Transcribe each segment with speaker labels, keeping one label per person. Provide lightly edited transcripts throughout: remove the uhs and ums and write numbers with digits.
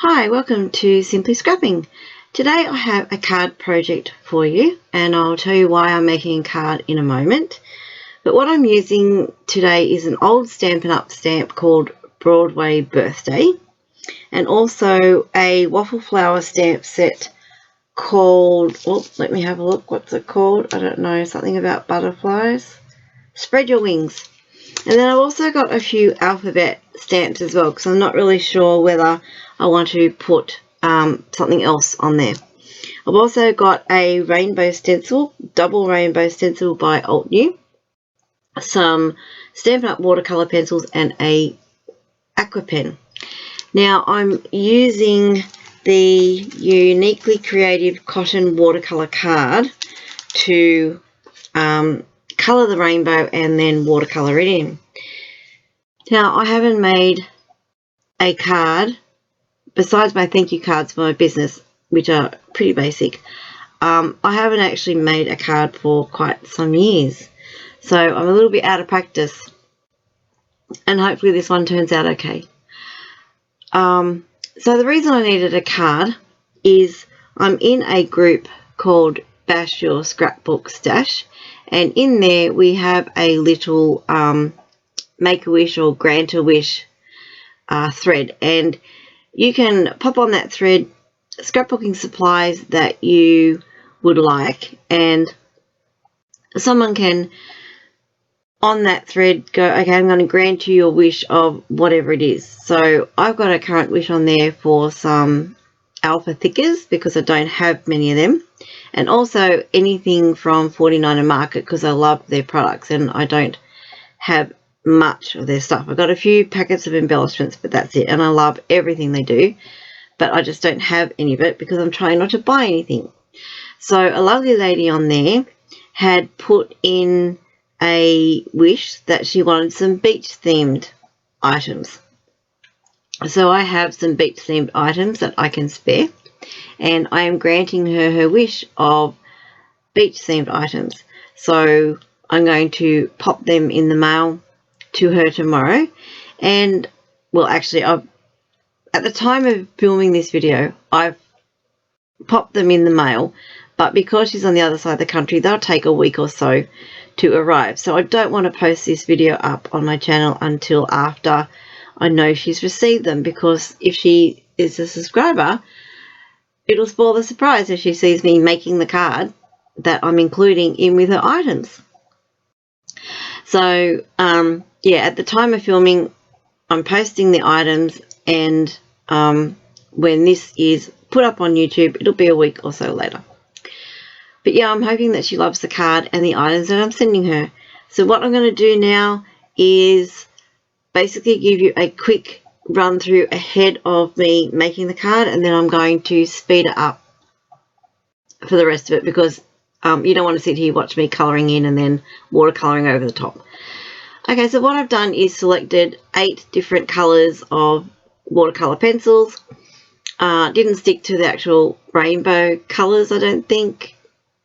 Speaker 1: Hi, welcome to Simply Scrapping. Today I have a card project for you and I'll tell you why I'm making a card in a moment. But what I'm using today is an old Stampin' Up! Stamp called Broadway Birthday and also a waffle flower stamp set called, let me have a look, what's it called? I don't know, something about butterflies. Spread Your Wings. And then I've also got a few alphabet stamps as well because I'm not really sure whether I want to put something else on there. I've also got a rainbow stencil, double rainbow stencil by Alt New, some Stampin' Up! Watercolour pencils and a aqua pen. Now I'm using the Uniquely Creative Cotton Watercolour card to colour the rainbow and then watercolour it in. Now I haven't made a card besides my thank you cards for my business, which are pretty basic. I haven't actually made a card for quite some years, so I'm a little bit out of practice and hopefully this one turns out okay. So the reason I needed a card is I'm in a group called Bash Your Scrapbook Stash, and in there we have a little Make-A-Wish or Grant-A-Wish thread, and you can pop on that thread scrapbooking supplies that you would like, and someone can on that thread go, okay, I'm going to grant you your wish of whatever it is. So I've got a current wish on there for some alpha thickers because I don't have many of them, and also anything from 49 and Market because I love their products and I don't have much of their stuff. I've got a few packets of embellishments, but that's it, and I love everything they do, but I just don't have any of it because I'm trying not to buy anything. So a lovely lady on there had put in a wish that she wanted some beach themed items. So I have some beach themed items that I can spare, and I am granting her her wish of beach themed items. So I'm going to pop them in the mail to her tomorrow. And well, actually at the time of filming this video I've popped them in the mail, but because she's on the other side of the country they'll take a week or so to arrive, so I don't want to post this video up on my channel until after I know she's received them, because if she is a subscriber it'll spoil the surprise if she sees me making the card that I'm including in with her items. So yeah, at the time of filming I'm posting the items, and when this is put up on YouTube it'll be a week or so later. But yeah, I'm hoping that she loves the card and the items that I'm sending her. So what I'm going to do now is basically give you a quick run through ahead of me making the card, and then I'm going to speed it up for the rest of it because you don't want to sit here watch me colouring in and then watercolouring over the top. Okay, so what I've done is selected 8 different colours of watercolour pencils. Didn't stick to the actual rainbow colours, I don't think.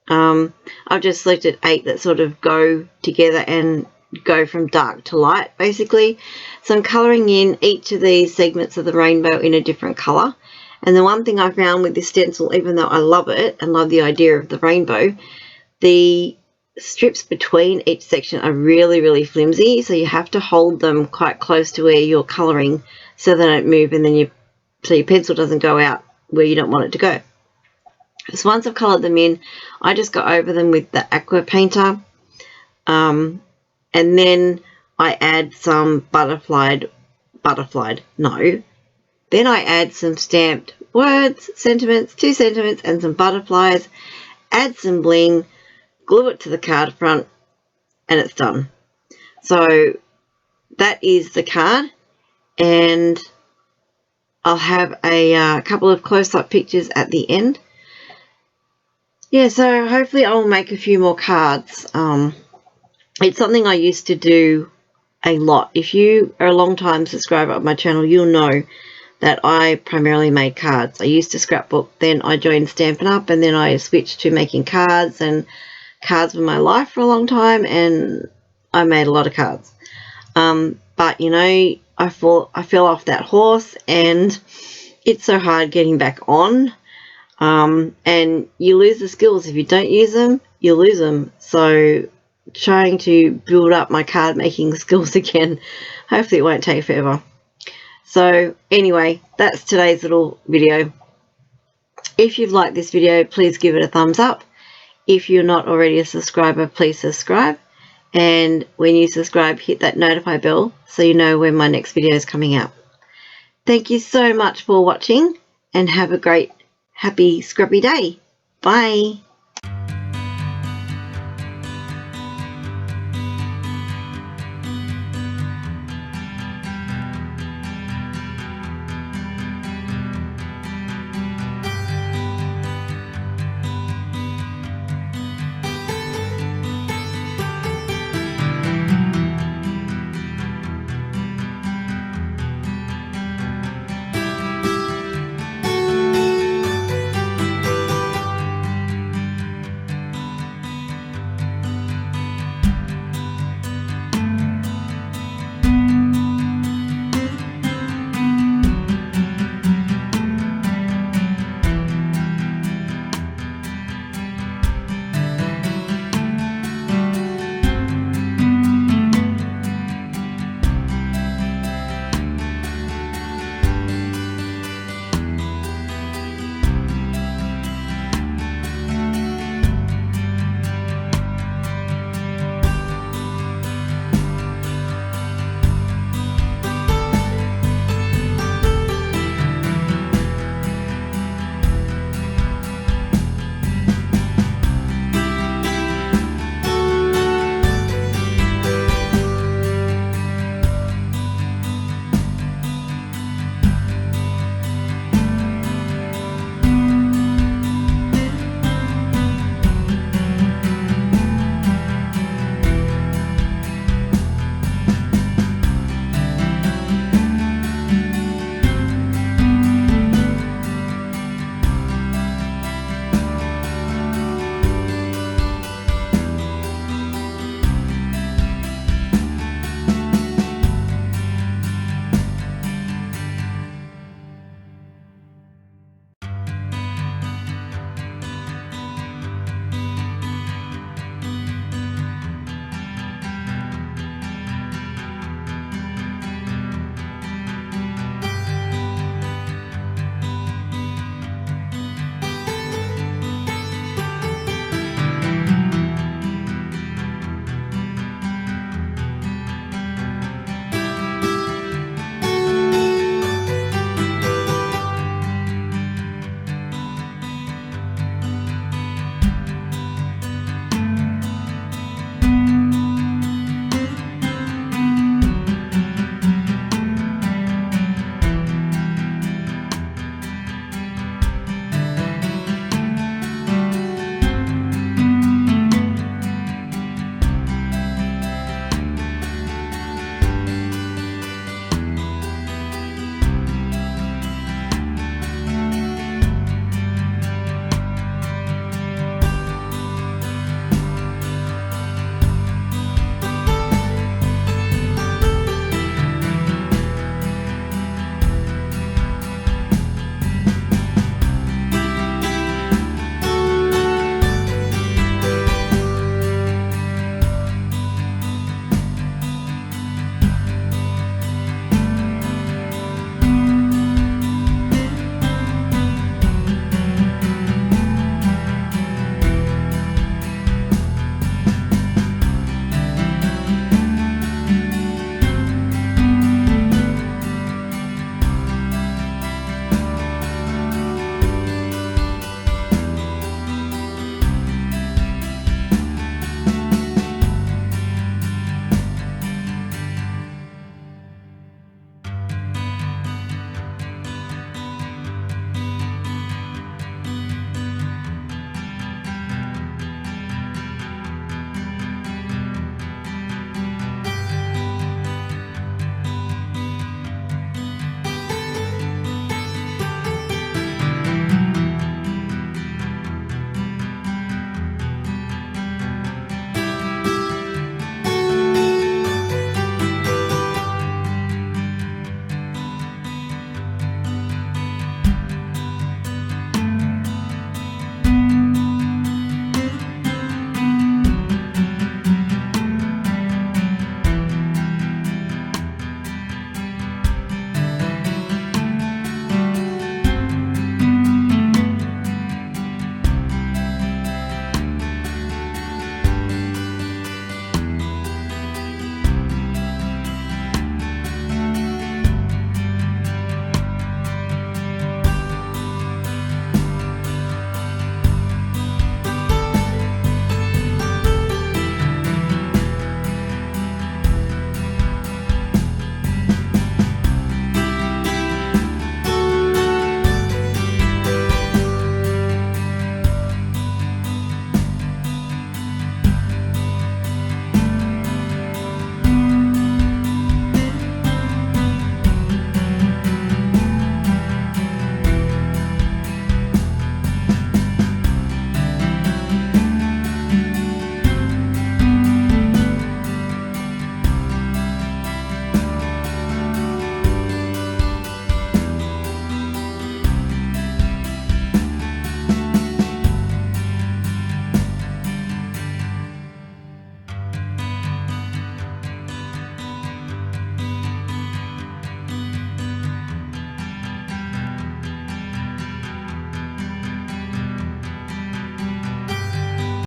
Speaker 1: I've just selected 8 that sort of go together and go from dark to light basically. So I'm colouring in each of these segments of the rainbow in a different colour. And the one thing I found with this stencil, even though I love it and love the idea of the rainbow, the strips between each section are really, really flimsy, so you have to hold them quite close to where you're colouring so they don't move, and then so your pencil doesn't go out where you don't want it to go. So once I've coloured them in, I just go over them with the aqua painter, and then I add some then I add some stamped words, sentiments, 2 sentiments and some butterflies, add some bling, glue it to the card front, and it's done. So that is the card, and I'll have a couple of close-up pictures at the end. Yeah, so hopefully I will make a few more cards. It's something I used to do a lot. If you are a long-time subscriber of my channel, you'll know that I primarily made cards. I used to scrapbook, then I joined Stampin' Up, and then I switched to making cards, and cards were my life for a long time, and I made a lot of cards. But you know, I fell off that horse, and it's so hard getting back on, and you lose the skills. If you don't use them, you lose them. So trying to build up my card making skills again, hopefully it won't take forever. So anyway, that's today's little video. If you've liked this video, please give it a thumbs up. If you're not already a subscriber, please subscribe. And when you subscribe, hit that notify bell so you know when my next video is coming out. Thank you so much for watching, and have a great, happy, scrubby day. Bye.